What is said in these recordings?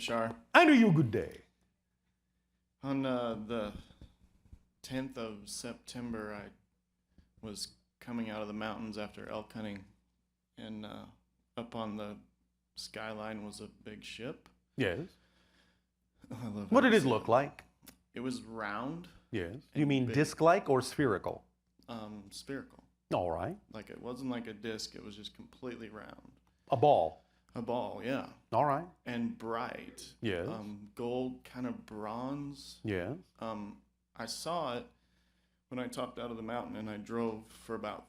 Bashar. And are you good day? On the 10th of September, I was coming out of the mountains after elk hunting, and up on the skyline was a big ship. Yes. I love What how did it you look say like? It was round. Yes. and You mean big. disc-like or spherical? Spherical. All right. Like it wasn't like a disc, it was just completely round. A ball. A ball, yeah. All right. And bright. Yes. Gold, kind of bronze. Yes. I saw it when I topped out of the mountain, and I drove for about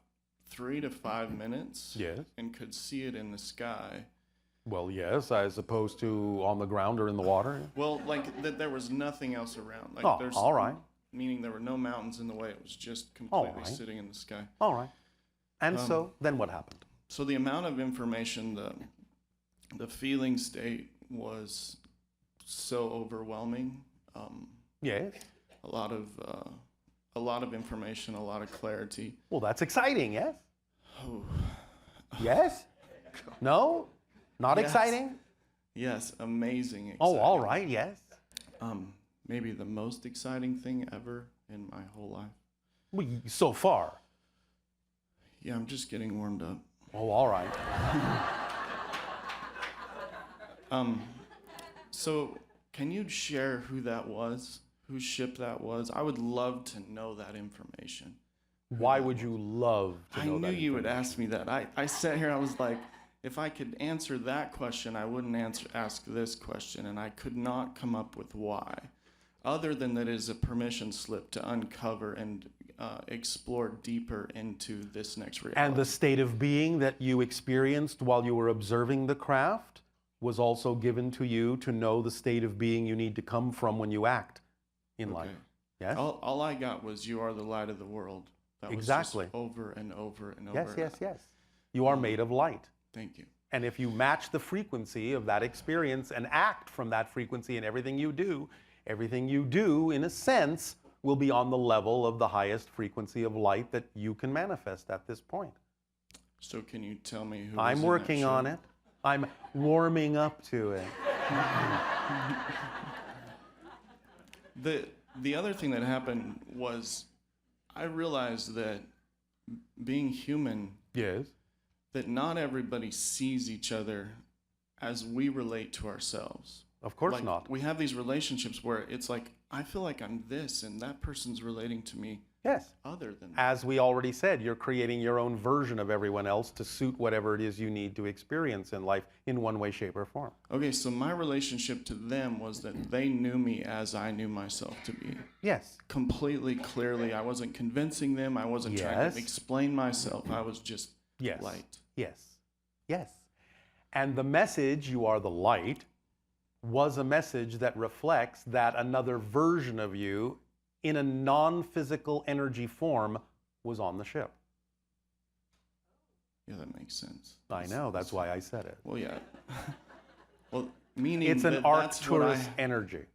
3 to 5 minutes. Yes. And could see it in the sky. Well, yes, as opposed to on the ground or in the water. Well, like that there was nothing else around. Like Oh, all right. Meaning there were no mountains in the way. It was just completely right. sitting in the sky. All right. And so then what happened? So the amount of information, the feeling state was so overwhelming. Yes. A lot of information, a lot of clarity. Well, that's exciting, yes? Oh, Yes? No? Not Yes. exciting? yes, amazing. Exciting. Oh, all right, yes. Maybe the most exciting thing ever in my whole life. Well, so far. Yeah, I'm just getting warmed up. Oh, all right. So can you share who that was? Whose ship that was? I would love to know that information. Why would you love to I know that knew you would information? ask me that. I sat here, I was like, if I could answer that question, I wouldn't ask this question, and I could not come up with why. Other than that it is a permission slip to uncover and explore deeper into this next reality. And the state of being that you experienced while you were observing the craft was also given to you to know the state of being you need to come from when you act in life. Yes? All I got was you are the light of the world. That Exactly. was just over and over and Yes, over. yes, yes. You are made of light. Thank you. And if you match the frequency of that experience and act from that frequency in everything you do, in a sense, will be on the level of the highest frequency of light that you can manifest at this point. So can you tell me who I'm working on it. I'm warming up to it. The other thing that happened was I realized that being human, Yes. that not everybody sees each other as we relate to ourselves. Of course Like, not. We have these relationships where it's like, I feel like I'm this, and that person's relating to me Yes. other than that. As we already said, you're creating your own version of everyone else to suit whatever it is you need to experience in life in one way, shape, or form. Okay, so my relationship to them was that they knew me as I knew myself to be. Yes. Completely, clearly. I wasn't convincing them. I wasn't trying Yes. to explain myself. I was just Yes. light. Yes. Yes. And the message, you are the light, was a message that reflects that another version of you in a non-physical energy form was on the ship. Yeah, that makes sense. I know, that's why I said it. Well, yeah. Well, meaning It's an that that's what Arcturus energy.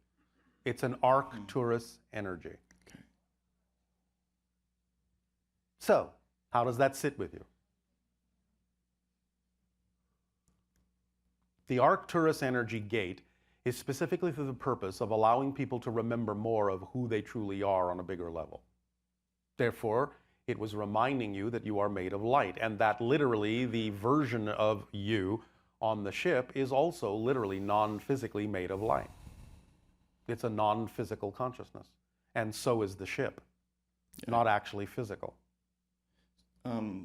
It's an Arcturus energy. Okay. So, how does that sit with you? The Arcturus energy gate is specifically for the purpose of allowing people to remember more of who they truly are on a bigger level. Therefore, it was reminding you that you are made of light, and that literally the version of you on the ship is also literally non-physically made of light. It's a non-physical consciousness, and so is the ship, not actually physical.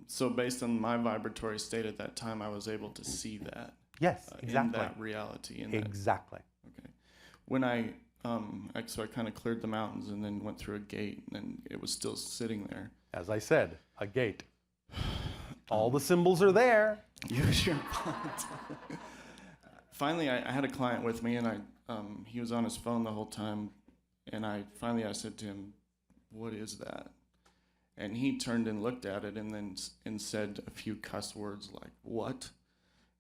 So based on my vibratory state at that time, I was able to see that. Yes, exactly. In that reality. Exactly. Okay. When so I kind of cleared the mountains and then went through a gate, and it was still sitting there. As I said, a gate. All the symbols are there. Use your mind. Finally, I had a client with me, and he was on his phone the whole time, and I said to him, "What is that?" And he turned and looked at it, and said a few cuss words like "what,"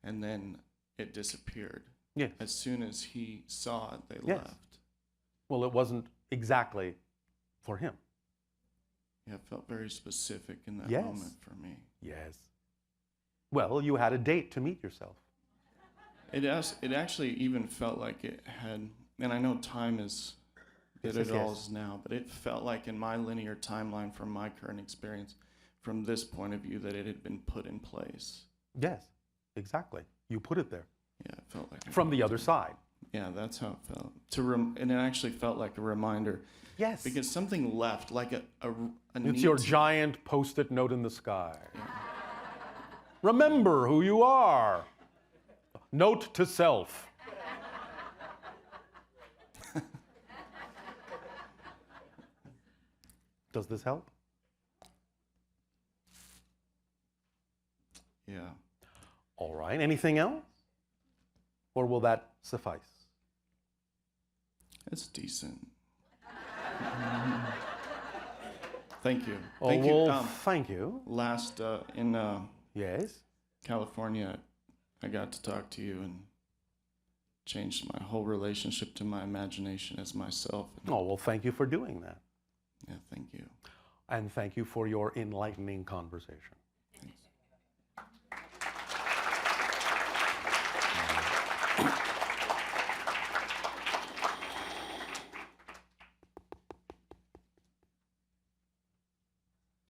and then it disappeared. Yes. As soon as he saw it, they Yes. left. Well, it wasn't exactly for him. Yeah, it felt very specific in that Yes. moment for me. Yes. Well, you had a date to meet yourself. It actually even felt like it had, and I know time is that Yes, it all yes. is now, but it felt like in my linear timeline from my current experience, from this point of view, that it had been put in place. Yes, exactly. You put it there. Yeah, it felt like From the other side. Yeah, that's how it felt. And it actually felt like a reminder Yes. because something left, like a It's neat, your giant post-it note in the sky. Remember who you are. Note to self. Does this help? Yeah. All right. Anything else? Or will that suffice? It's decent. Thank you. Oh, Thank well, you. thank you. Last in Yes? California, I got to talk to you and changed my whole relationship to my imagination as myself. Oh, well, thank you for doing that. Yeah, thank you. And thank you for your enlightening conversation.